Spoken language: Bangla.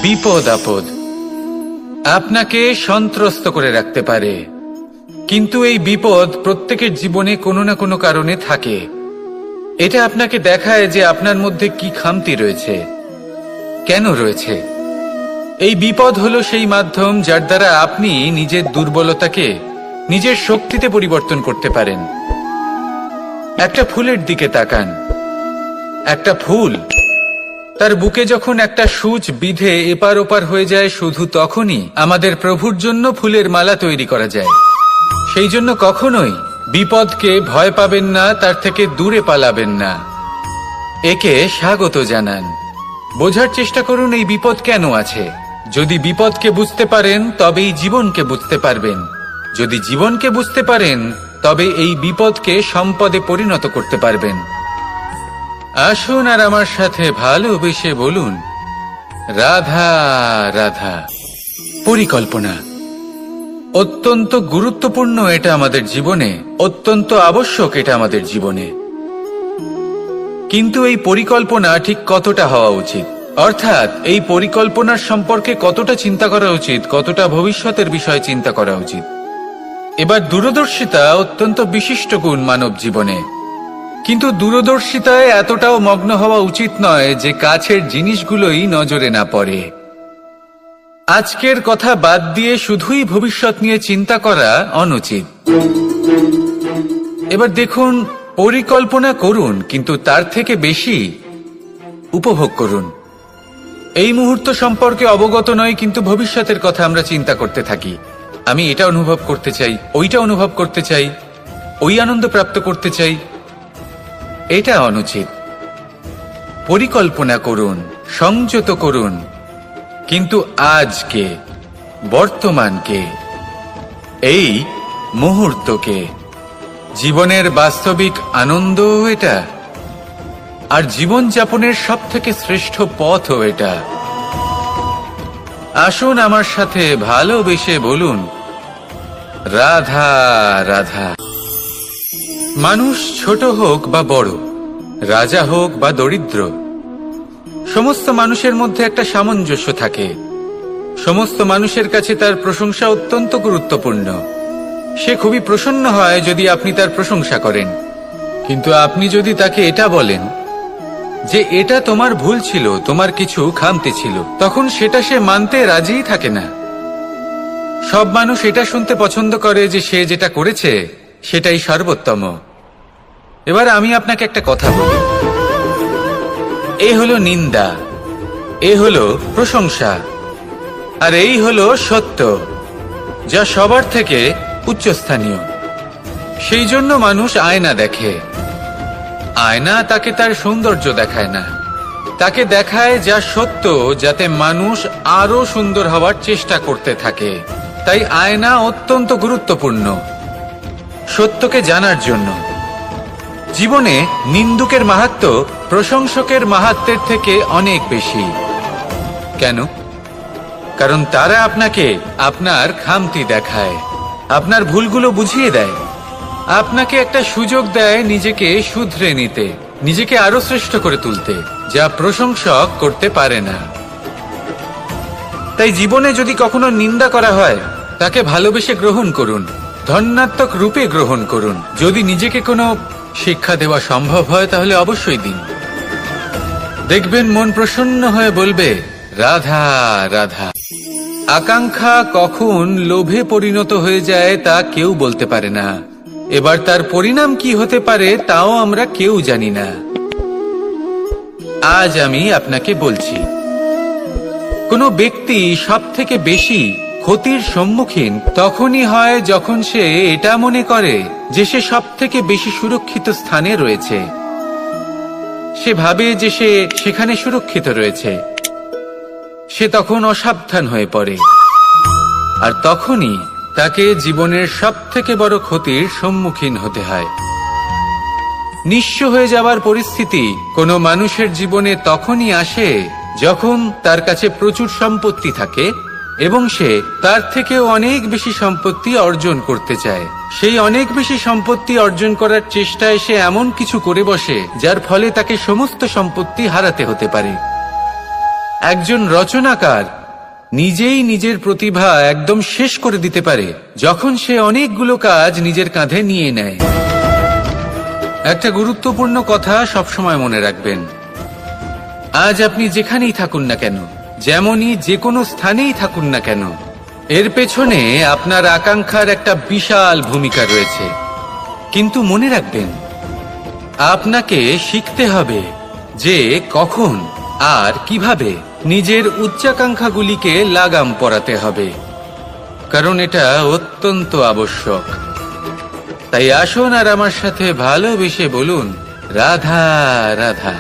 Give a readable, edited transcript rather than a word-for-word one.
বিপদ আপদ আপনাকে সন্ত্রস্ত করে রাখতে পারে, কিন্তু এই বিপদ প্রত্যেকের জীবনে কোনো না কোনো কারণে থাকে। এটা আপনাকে দেখায় যে আপনার মধ্যে কি খামতি রয়েছে, কেন রয়েছে। এই বিপদ হলো সেই মাধ্যম যার দ্বারা আপনি নিজের দুর্বলতাকে নিজের শক্তিতে পরিবর্তন করতে পারেন। একটা ফুলের দিকে তাকান। একটা ফুল তার বুকে যখন একটা সূচ বিঁধে এপার ওপার হয়ে যায়, শুধু তখনই আমাদের প্রভুর জন্য ফুলের মালা তৈরি করা যায়। সেই জন্য কখনোই বিপদকে ভয় পাবেন না, তার থেকে দূরে পালাবেন না, একে স্বাগত জানান। বোঝার চেষ্টা করুন এই বিপদ কেন আছে। যদি বিপদকে বুঝতে পারেন তবেই জীবনকে বুঝতে পারবেন। যদি জীবনকে বুঝতে পারেন তবে এই বিপদকে সম্পদে পরিণত করতে পারবেন। আসুন আর আমার সাথে ভালোবেসে বলুন, রাধা রাধা। পরিকল্পনা অত্যন্ত গুরুত্বপূর্ণ, এটা আমাদের জীবনে অত্যন্ত আবশ্যক, এটা আমাদের জীবনে। কিন্তু এই পরিকল্পনা ঠিক কতটা হওয়া উচিত, অর্থাৎ এই পরিকল্পনার সম্পর্কে কতটা চিন্তা করা উচিত, কতটা ভবিষ্যতের বিষয়ে চিন্তা করা উচিত। এবার দূরদর্শিতা অত্যন্ত বিশিষ্ট গুণ মানব জীবনে, কিন্তু দূরদর্শিতায় এতটাও মগ্ন হওয়া উচিত নয় যে কাছের জিনিসগুলোই নজরে না পড়ে। আজকের কথা বাদ দিয়ে শুধুই ভবিষ্যৎ নিয়ে চিন্তা করা অনুচিত। এবার দেখুন, পরিকল্পনা করুন কিন্তু তার থেকে বেশি উপভোগ করুন। এই মুহূর্ত সম্পর্কে অবগত নয়, কিন্তু ভবিষ্যতের কথা আমরা চিন্তা করতে থাকি। আমি এটা অনুভব করতে চাই, ওইটা অনুভব করতে চাই, ওই আনন্দ প্রাপ্ত করতে চাই। এটা অনুচিত। পরিকল্পনা করুন, সংযত করুন, কিন্তু আজকে, বর্তমানকে, এই মুহূর্তকে, জীবনের বাস্তবিক আনন্দ এটা, আর জীবনযাপনের সব থেকে শ্রেষ্ঠ পথও এটা। আসুন আমার সাথে ভালোবেসে বলুন, রাধা রাধা। মানুষ ছোট হোক বা বড়, রাজা হোক বা দরিদ্র, সমস্ত মানুষের মধ্যে একটা সামঞ্জস্য থাকে। সমস্ত মানুষের কাছে তার প্রশংসা অত্যন্ত গুরুত্বপূর্ণ। সে খুবই প্রসন্ন হয় যদি আপনি তার প্রশংসা করেন, কিন্তু আপনি যদি তাকে এটা বলেন যে এটা তোমার ভুল ছিল, তোমার কিছু খামতি ছিল, তখন সেটা সে মানতে রাজিই থাকে না। সব মানুষ এটা শুনতে পছন্দ করে যে সে যেটা করেছে সেটাই সর্বোত্তম। এবার আমি আপনাকে একটা কথা বলি, এ হলো নিন্দা, এ হলো প্রশংসা, আর এই হলো সত্য, যা সবার থেকে উচ্চস্থানীয়। সেই জন্য মানুষ আয়না দেখে। আয়না তাকে তার সৌন্দর্য দেখায় না, তাকে দেখায় যা সত্য, যাতে মানুষ আরো সুন্দর হওয়ার চেষ্টা করতে থাকে। তাই আয়না অত্যন্ত গুরুত্বপূর্ণ সত্যকে জানার জন্য। জীবনে নিন্দুকের মাহাত্ম্য প্রশংসকের মাহাত্ম্যের থেকে অনেক বেশি। কেন? কারণ তারা আপনাকে আপনার খামতি দেখায়, আপনার ভুলগুলো বুঝিয়ে দেয়, আপনাকে একটা সুযোগ দেয় নিজেকে শুধরে নিতে, নিজেকে আরো শ্রেষ্ঠ করে তুলতে, যা প্রশংসক করতে পারে না। তাই জীবনে যদি কখনো নিন্দা করা হয়, তাকে ভালোবেসে গ্রহণ করুন, ধন্যাত্মক রূপে গ্রহণ করুন। যদি নিজেকে কোনো শিক্ষা দেওয়া সম্ভব হয় তাহলে অবশ্যই দিন। দেখবেন মন প্রসন্ন হয়ে বলবে, রাধা রাধা। আকাঙ্ক্ষা কখন লোভে পরিণত হয়ে যায় তা কেউ বলতে পারে না। এবার তার পরিণাম কি হতে পারে তাও আমরা কেউ জানি না। আজ আমি আপনাকে বলছি, কোনো ব্যক্তি সব থেকে বেশি ক্ষতির সম্মুখীন তখনই হয় যখন সে এটা মনে করে যে সে সব থেকে বেশি সুরক্ষিত স্থানে রয়েছে। সে ভাবে যে সে সেখানে সুরক্ষিত রয়েছে। সে তখন অসাবধান হয়ে পড়ে, আর তখনই তাকে জীবনের সব থেকে বড় ক্ষতির সম্মুখীন হতে হয়। নিঃস্ব হয়ে যাওয়ার পরিস্থিতি কোনো মানুষের জীবনে তখনই আসে যখন তার কাছে প্রচুর সম্পত্তি থাকে এবং সে তার থেকেও অনেক বেশি সম্পত্তি অর্জন করতে চায়। সেই অনেক বেশি সম্পত্তি অর্জন করার চেষ্টায় সে এমন কিছু করে বসে যার ফলে তাকে সমস্ত সম্পত্তি হারাতে হতে পারে। একজন রচনাকার নিজেই নিজের প্রতিভা একদম শেষ করে দিতে পারে যখন সে অনেকগুলো কাজ নিজের কাঁধে নিয়ে নেয়। একটা গুরুত্বপূর্ণ কথা সবসময় মনে রাখবেন, আজ আপনি যেখানেই থাকুন না কেন, যেমনই যে কোনো স্থানেই থাকুন না কেন, এর পেছনে আপনার আকাঙ্ক্ষার একটা বিশাল ভূমিকা রয়েছে। কিন্তু মনে রাখবেন, আপনাকে শিখতে হবে যে কখন আর কিভাবে নিজের উচ্চাকাঙ্ক্ষাগুলিকে লাগাম পরাতে হবে, কারণ এটা অত্যন্ত আবশ্যক। তাই আসুন আর আমার সাথে ভালোবেসে বলুন, রাধা রাধা।